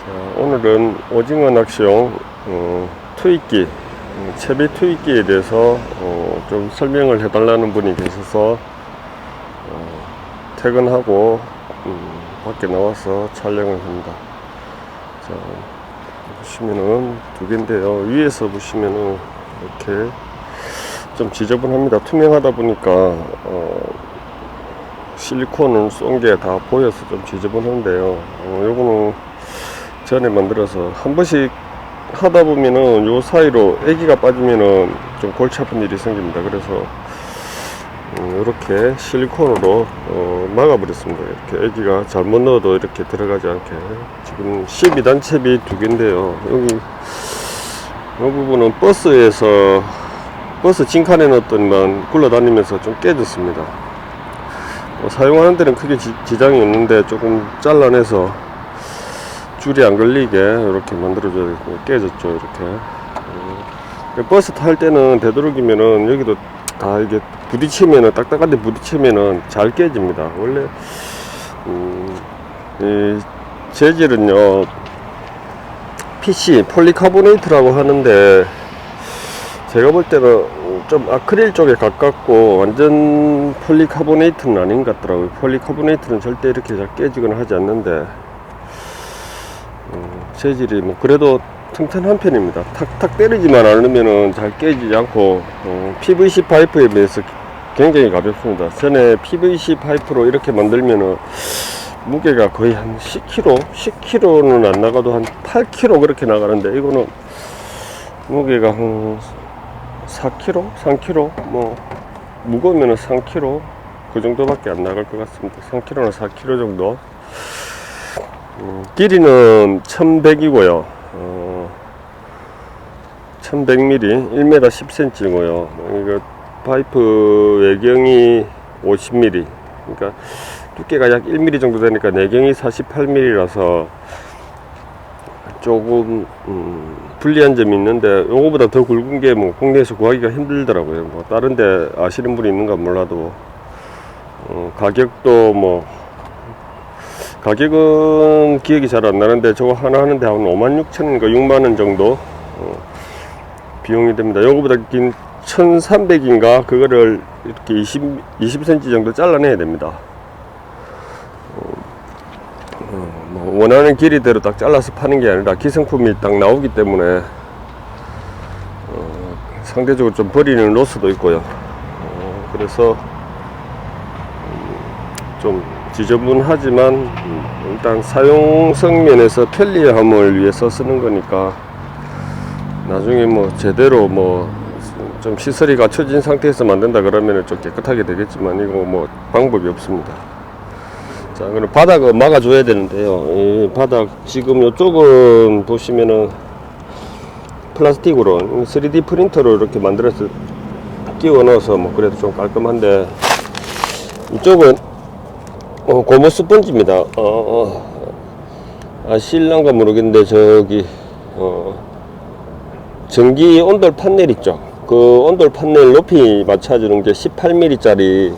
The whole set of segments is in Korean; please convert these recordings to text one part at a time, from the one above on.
자, 오늘은 오징어 낚시용 투입기, 채비 투입기에 대해서 좀 설명을 해달라는 분이 계셔서 퇴근하고 밖에 나와서 촬영을 합니다. 자, 보시면은 두 개인데요. 위에서 보시면은 이렇게 좀 지저분합니다. 투명하다 보니까 실리콘을 쏜 게 다 보여서 좀 지저분한데요. 요거는 전에 만들어서 한 번씩 하다 보면은 요 사이로 애기가 빠지면은 좀 골치 아픈 일이 생깁니다. 그래서 이렇게 실리콘으로 막아버렸습니다. 이렇게 애기가 잘못 넣어도 이렇게 들어가지 않게. 지금 12단 채비 두 개인데요. 여기 이 부분은 버스 징칸에 넣었더니만 굴러다니면서 좀 깨졌습니다. 사용하는 데는 크게 지장이 없는데 조금 잘라내서 줄이 안 걸리게 이렇게 만들어줘야 되고, 깨졌죠. 이렇게 버스 탈 때는 되도록이면은 여기도 다 이게 부딪히면은, 딱딱한 데 부딪히면은 잘 깨집니다. 원래 이 재질은요 PC 폴리카보네이트라고 하는데, 제가 볼 때는 좀 아크릴 쪽에 가깝고 완전 폴리카보네이트는 아닌 것 같더라고요. 폴리카보네이트는 절대 이렇게 잘 깨지거나 하지 않는데 재질이 뭐 그래도 튼튼한 편입니다. 탁탁 때리지만 않으면은 잘 깨지지 않고 PVC 파이프에 비해서 굉장히 가볍습니다. 전에 PVC 파이프로 이렇게 만들면은 무게가 거의 한 10kg는 안 나가도 한 8kg 그렇게 나가는데, 이거는 무게가 한 4kg? 3kg? 뭐 무거우면은 3kg 그 정도밖에 안 나갈 것 같습니다. 3kg나 4kg 정도. 길이는 1100이고요 1100mm 1m 10cm고요 이거 파이프 외경이 50mm, 그러니까 두께가 약 1mm 정도 되니까 내경이 48mm라서 조금 불리한 점이 있는데, 요거보다 더 굵은 게 뭐 국내에서 구하기가 힘들더라고요. 뭐 다른 데 아시는 분이 있는가 몰라도 가격도 뭐 가격은 기억이 잘 안 나는데, 저거 하나 하는데 한 56,000원인가 6만원 정도 비용이 됩니다. 요거보다 긴 1300인가 그거를 이렇게 20cm 정도 잘라내야 됩니다. 뭐 원하는 길이대로 딱 잘라서 파는 게 아니라 기성품이 딱 나오기 때문에 상대적으로 좀 버리는 로스도 있고요. 그래서 좀 지저분하지만 일단 사용성 면에서 편리함을 위해서 쓰는 거니까, 나중에 뭐 제대로 뭐 좀 시설이 갖춰진 상태에서 만든다 그러면 좀 깨끗하게 되겠지만, 이거 뭐 방법이 없습니다. 자, 그럼 바닥을 막아줘야 되는데요. 이 바닥 지금 이쪽은 보시면은 플라스틱으로 3D 프린터로 이렇게 만들어서 끼워 넣어서 뭐 그래도 좀 깔끔한데, 이쪽은 고무 스펀지입니다. 아실란가 모르겠는데 저기 전기 온돌 판넬 있죠. 그 온돌 판넬 높이 맞춰주는 게 18mm 짜리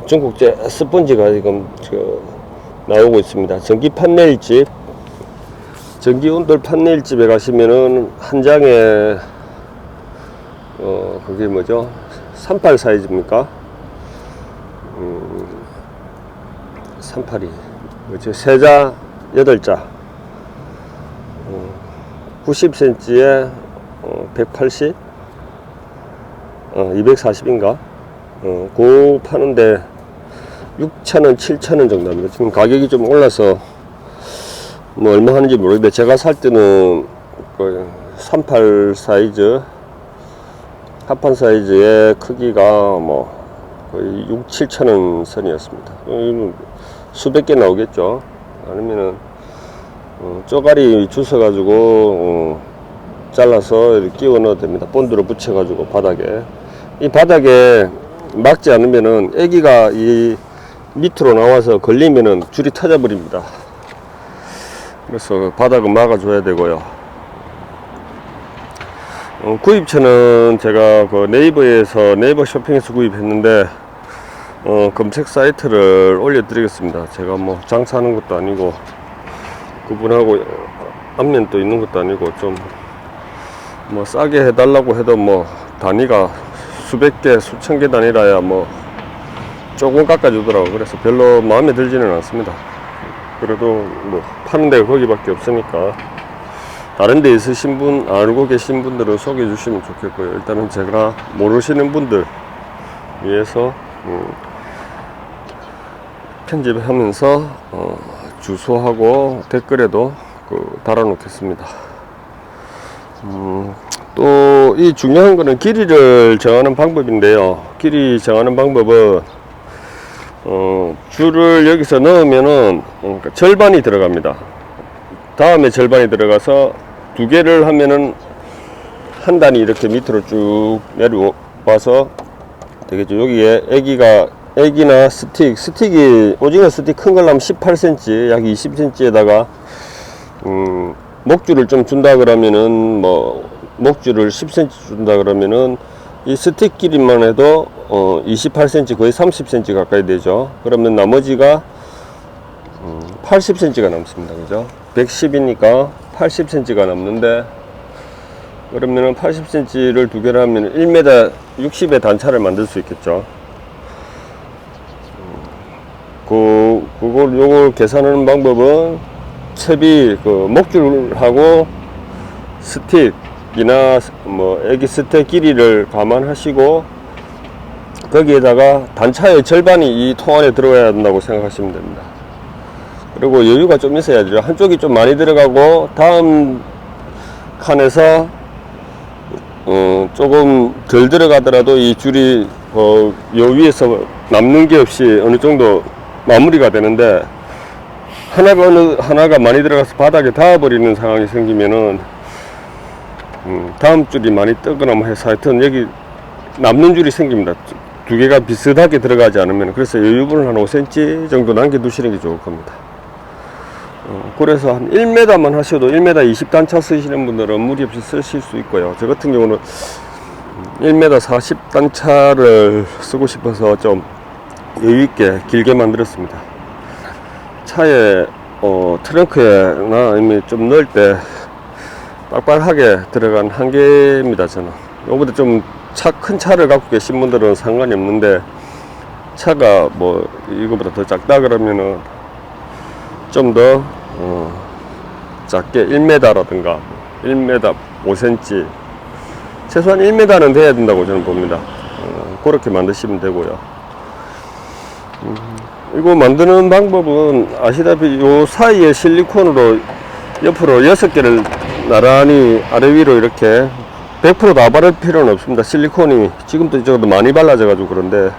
중국제 스펀지가 지금 나오고 있습니다. 전기 판넬집, 전기 온돌 판넬집에 가시면은 한 장에 그게 뭐죠? 38 사이즈입니까? 38이 뭐죠? 3자 8자 90cm에 180 240인가 그 파는데 6,000원 7,000원 정도 합니다. 지금 가격이 좀 올라서 뭐 얼마 하는지 모르겠는데, 제가 살 때는 38 사이즈 합판 사이즈의 크기가 뭐 거의 6-7,000원 선이었습니다. 수백 개 나오겠죠. 아니면은 쪼가리 주워 가지고 잘라서 이렇게 끼워 넣어도 됩니다. 본드로 붙여 가지고 바닥에, 이 바닥에 막지 않으면은 애기가 이 밑으로 나와서 걸리면은 줄이 터져 버립니다. 그래서 바닥은 막아줘야 되고요. 구입처는 제가 그 네이버 쇼핑에서 구입했는데 검색 사이트를 올려드리겠습니다. 제가 뭐 장사하는 것도 아니고 그분하고 안면도 있는 것도 아니고 좀 뭐 싸게 해달라고 해도 뭐 단위가 수백 개 수천 개 단위라야 뭐 조금 깎아주더라고. 그래서 별로 마음에 들지는 않습니다. 그래도 뭐 파는 데가 거기밖에 없으니까 다른 데 있으신 분, 알고 계신 분들은 소개해 주시면 좋겠고요. 일단은 제가 모르시는 분들 위해서 편집하면서 주소하고 댓글에도 달아 놓겠습니다. 또 이 중요한 거는 길이를 정하는 방법인데요. 길이 정하는 방법은 줄을 여기서 넣으면은 절반이 들어갑니다. 다음에 절반이 들어가서 두 개를 하면은 한 단이 이렇게 밑으로 쭉 내려와서 되겠죠. 여기에 애기나 스틱이 오징어 스틱 큰 걸 하면 18cm, 약 20cm에다가 목줄을 좀 준다 그러면은 뭐 목줄을 10cm 준다 그러면은 이 스틱 길이만 해도 28cm, 거의 30cm 가까이 되죠. 그러면 나머지가 80cm가 남습니다. 그죠? 110이니까 80cm가 남는데, 그러면은 80cm를 두 개를 하면 1m 60의 단차를 만들 수 있겠죠. 요걸 계산하는 방법은 채비, 목줄하고 스틱이나 뭐 애기 스틱 길이를 감안하시고 거기에다가 단차의 절반이 이 통 안에 들어가야 한다고 생각하시면 됩니다. 그리고 여유가 좀 있어야죠. 한쪽이 좀 많이 들어가고 다음 칸에서 조금 덜 들어가더라도 이 줄이 요 위에서 남는 게 없이 어느 정도 마무리가 되는데, 하나가 많이 들어가서 바닥에 닿아버리는 상황이 생기면은 다음 줄이 많이 뜨거나 뭐 해서 하여튼 여기 남는 줄이 생깁니다. 두 개가 비슷하게 들어가지 않으면. 그래서 여유분을 한 5cm 정도 남겨 두시는 게 좋을 겁니다. 그래서 한 1m만 하셔도 1m 20단차 쓰시는 분들은 무리 없이 쓰실 수 있고요. 저 같은 경우는 1m 40단차를 쓰고 싶어서 좀 여유있게 길게 만들었습니다. 차에 트렁크에나 아니면 좀 넣을 때 빡빡하게 들어간 한계입니다. 저는 요거보다 좀 큰 차를 갖고 계신 분들은 상관이 없는데, 차가 뭐 이거보다 더 작다 그러면은 좀 더 작게 1m라든가 1m 5cm, 최소한 1m는 돼야 된다고 저는 봅니다. 그렇게 만드시면 되고요. 이거 만드는 방법은 아시다시피 요 사이에 실리콘으로 옆으로 6개를 나란히 아래 위로 이렇게 100% 다 바를 필요는 없습니다. 실리콘이 지금도 이쪽도 많이 발라져 가지고 그런데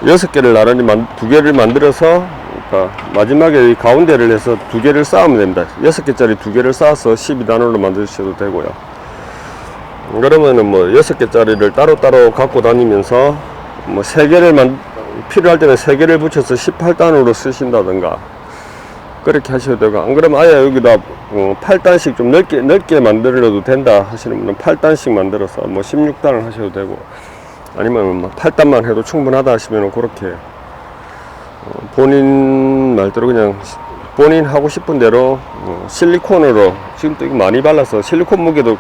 6개를 나란히 2개를 만들어서, 그러니까 마지막에 이 가운데를 해서 2개를 쌓으면 됩니다. 6개짜리 2개를 쌓아서 12단으로 만드셔도 되고요. 그러면은 뭐 6개짜리를 따로따로 갖고 다니면서 뭐 3개를 필요할 때는 3개를 붙여서 18단으로 쓰신다든가 그렇게 하셔도 되고, 안 그러면 아예 여기다 8단씩 좀 넓게 만들어도 된다 하시는 분은 8단씩 만들어서 뭐 16단을 하셔도 되고, 아니면 뭐 8단만 해도 충분하다 하시면 그렇게 본인 말대로 그냥 본인 하고 싶은 대로 실리콘으로, 지금 또 이거 많이 발라서 실리콘 무게도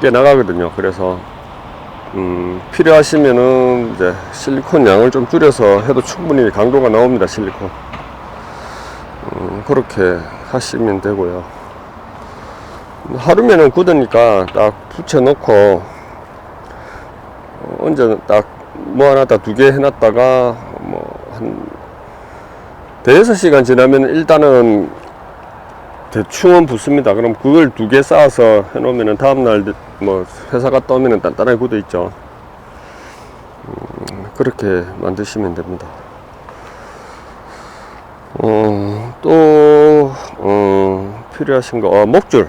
꽤 나가거든요. 그래서 필요하시면은 이제 실리콘 양을 좀 줄여서 해도 충분히 강도가 나옵니다. 실리콘. 그렇게 하시면 되고요. 하루면은 굳으니까 딱 붙여놓고 언제 딱 뭐 하나 다 2개 해놨다가 뭐 한 대여섯 시간 지나면 일단은 대충은 붙습니다. 그럼 그걸 2개 쌓아서 해놓으면은 다음날 뭐 회사 갔다 오면은 단단하게 굳어 있죠. 그렇게 만드시면 됩니다. 또 필요하신 거 목줄.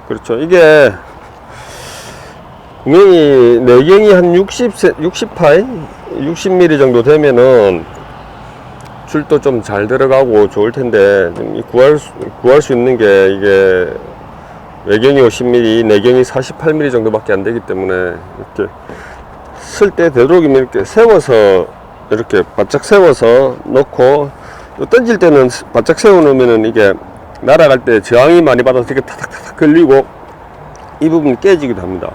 그렇죠. 이게 구멍이 내경이 한 60mm 정도 되면은 줄도 좀 잘 들어가고 좋을 텐데, 구할 수 있는 게 이게 외경이 50mm, 내경이 48mm 정도밖에 안 되기 때문에 이렇게 쓸 때 되도록이면 이렇게 세워서 이렇게 바짝 세워서 넣고, 던질 때는 바짝 세워 놓으면은 이게 날아갈 때 저항이 많이 받아서 이렇게 타닥타닥 걸리고 이 부분이 깨지기도 합니다.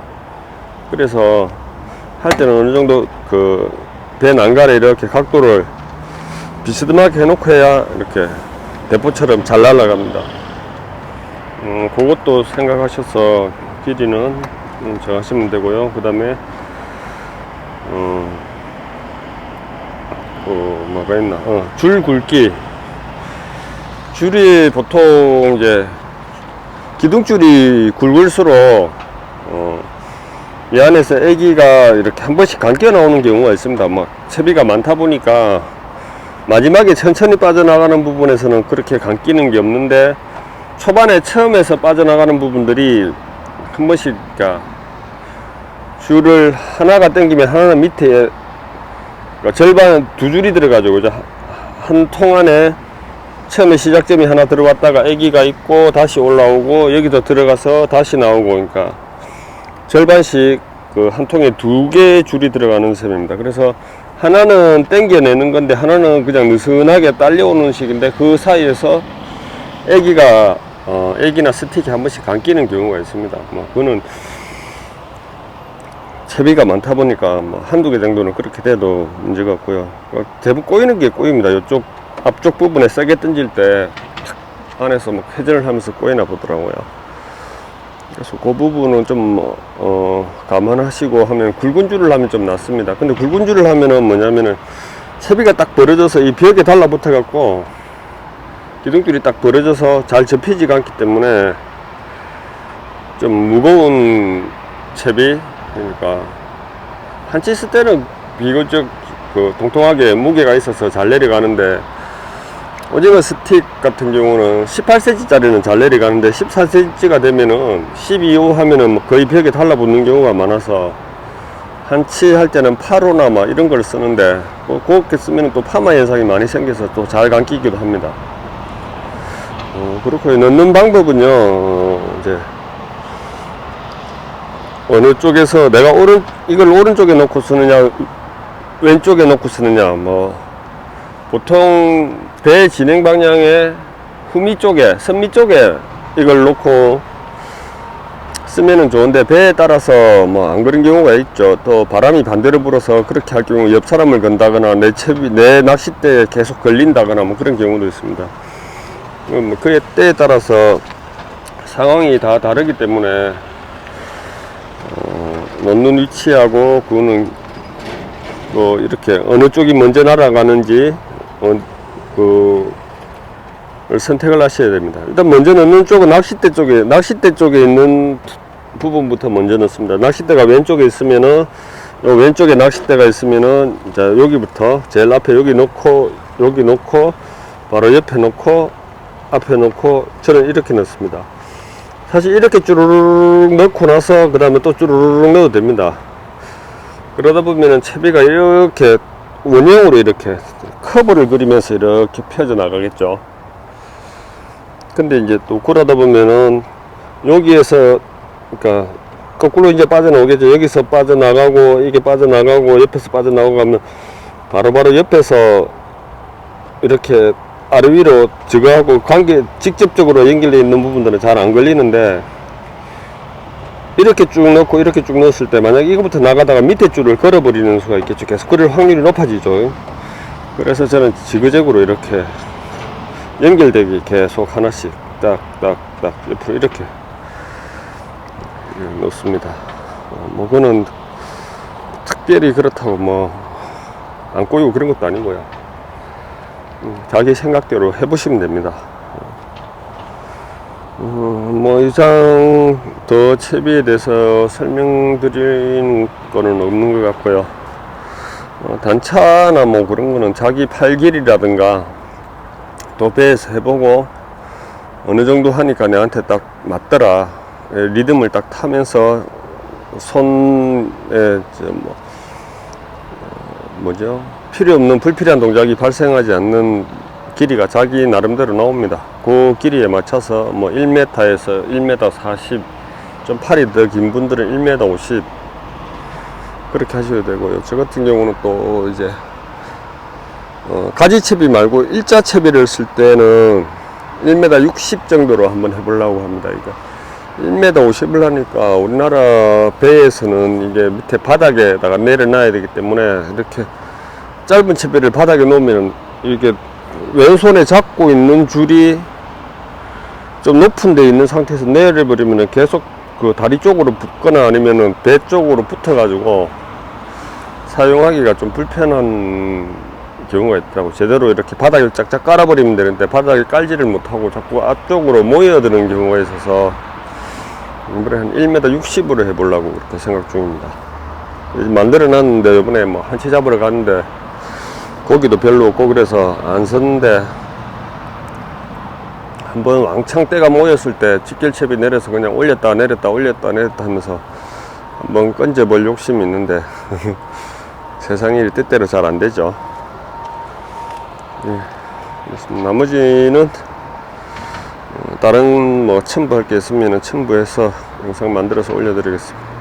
그래서 할 때는 어느 정도 그 배 난간에 이렇게 각도를 비스듬하게 해놓고 해야 이렇게 대포처럼 잘 날아갑니다. 그것도 생각하셔서 길이는 정하시면 되고요. 그 다음에 뭐가 있나? 줄 굵기. 줄이 보통 이제 기둥줄이 굵을수록 이 안에서 애기가 이렇게 한 번씩 감겨 나오는 경우가 있습니다. 막 채비가 많다 보니까 마지막에 천천히 빠져나가는 부분에서는 그렇게 감기는 게 없는데 초반에 처음에서 빠져나가는 부분들이 한 번씩, 그러니까 줄을 하나가 당기면 하나는 밑에, 그러니까 절반 두 줄이 들어가죠. 한 통 안에 처음에 시작점이 하나 들어왔다가 애기가 있고 다시 올라오고 여기도 들어가서 다시 나오고, 그러니까 절반씩 그 한 통에 두 개의 줄이 들어가는 셈입니다. 그래서 하나는 당겨내는 건데 하나는 그냥 느슨하게 딸려오는 식인데 그 사이에서 애기가 애기나 스틱이 한 번씩 감기는 경우가 있습니다. 뭐 그거는 채비가 많다 보니까 뭐 한두 개 정도는 그렇게 돼도 문제가 없고요. 대부분 꼬이는 게 꼬입니다. 이쪽 앞쪽 부분에 세게 던질 때 안에서 뭐 회전을 하면서 꼬이나 보더라고요. 그래서 그 부분은 좀 감안하시고 하면 굵은 줄을 하면 좀 낫습니다. 근데 굵은 줄을 하면은 뭐냐면은 채비가 딱 벌어져서 이 벽에 달라붙어 갖고 기둥줄이 딱 벌어져서 잘 접히지가 않기 때문에 좀 무거운 채비, 그러니까 한치 쓸 때는 비교적 그 통통하게 무게가 있어서 잘 내려가는데, 오징어 스틱 같은 경우는 18cm 짜리는 잘 내려가는데 14cm가 되면은 12호 하면은 거의 벽에 달라붙는 경우가 많아서 한치 할 때는 8호나 막 이런 걸 쓰는데 그렇게 쓰면 또 파마 현상이 많이 생겨서 또 잘 감기기도 합니다. 그렇고 넣는 방법은요, 이제 어느 쪽에서 내가 이걸 오른쪽에 놓고 쓰느냐 왼쪽에 놓고 쓰느냐, 뭐 보통 배 진행 방향의 후미 쪽에, 선미 쪽에 이걸 놓고 쓰면은 좋은데, 배에 따라서 뭐 안 그런 경우가 있죠. 또 바람이 반대로 불어서 그렇게 할 경우 옆 사람을 건다거나 내 낚싯대에 계속 걸린다거나 뭐 그런 경우도 있습니다. 뭐 그의 때에 따라서 상황이 다 다르기 때문에 놓는 위치하고 그거는 뭐 이렇게 어느 쪽이 먼저 날아가는지 그 선택을 하셔야 됩니다. 일단 먼저 넣는 쪽은 낚싯대 쪽에 있는 부분부터 먼저 넣습니다. 낚싯대가 왼쪽에 있으면은, 요 왼쪽에 낚싯대가 있으면은, 자, 여기부터 제일 앞에 여기 놓고 바로 옆에 놓고 앞에 놓고 저는 이렇게 넣습니다. 사실 이렇게 쭈루룩 넣고 나서 그 다음에 또 쭈루룩 넣어도 됩니다. 그러다 보면은 채비가 이렇게 원형으로 이렇게 커브를 그리면서 이렇게 펴져 나가겠죠. 근데 이제 또 그러다 보면은 여기에서, 그러니까 거꾸로 이제 빠져나오겠죠. 여기서 빠져나가고 이게 빠져나가고 옆에서 빠져나가고 하면 바로바로 옆에서 이렇게 아래 위로 저거하고 직접적으로 연결되어 있는 부분들은 잘 안 걸리는데, 이렇게 쭉 넣고 이렇게 쭉 넣었을 때 만약 이거부터 나가다가 밑에 줄을 걸어버리는 수가 있겠죠. 계속 그럴 확률이 높아지죠. 그래서 저는 지그재그로 이렇게 연결되게 계속 하나씩 딱딱딱 옆으로 이렇게 놓습니다. 뭐 그거는 특별히 그렇다고 뭐 안 꼬이고 그런 것도 아니고요. 자기 생각대로 해보시면 됩니다. 뭐 이상 더 채비에 대해서 설명드린 거는 없는 것 같고요. 단차나 뭐 그런 거는 자기 팔 길이라든가 또 배에서 해보고 어느 정도 하니까 내한테 딱 맞더라, 리듬을 딱 타면서 손에 필요 없는 불필요한 동작이 발생하지 않는 길이가 자기 나름대로 나옵니다. 그 길이에 맞춰서 뭐 1m에서 1m 40, 좀 팔이 더 긴 분들은 1m 50 그렇게 하셔야 되고요. 저 같은 경우는 또 이제 가지채비 말고 일자채비를 쓸 때는 1m 60 정도로 한번 해보려고 합니다. 이거 1m 50을 하니까 우리나라 배에서는 이게 밑에 바닥에다가 내려놔야 되기 때문에 이렇게 짧은 채비를 바닥에 놓으면 이게 왼손에 잡고 있는 줄이 좀 높은 데 있는 상태에서 내려버리면 계속 그 다리 쪽으로 붙거나 아니면은 배 쪽으로 붙어 가지고 사용하기가 좀 불편한 경우가 있더라고. 제대로 이렇게 바닥을 짝짝 깔아버리면 되는데 바닥에 깔지를 못하고 자꾸 앞쪽으로 모여드는 경우가 있어서 이번에 한 1m 60으로 해보려고 그렇게 생각 중입니다. 만들어 놨는데 이번에 뭐 한치 잡으러 갔는데 고기도 별로 없고 그래서 안 섰는데 한번 왕창 때가 모였을 때 직결채비 내려서 그냥 올렸다 내렸다 올렸다 내렸다 하면서 한번 건져 볼 욕심이 있는데 세상 일이 뜻대로 잘 안 되죠. 예, 나머지는 다른 뭐 첨부할 게 있으면 첨부해서 영상 만들어서 올려드리겠습니다.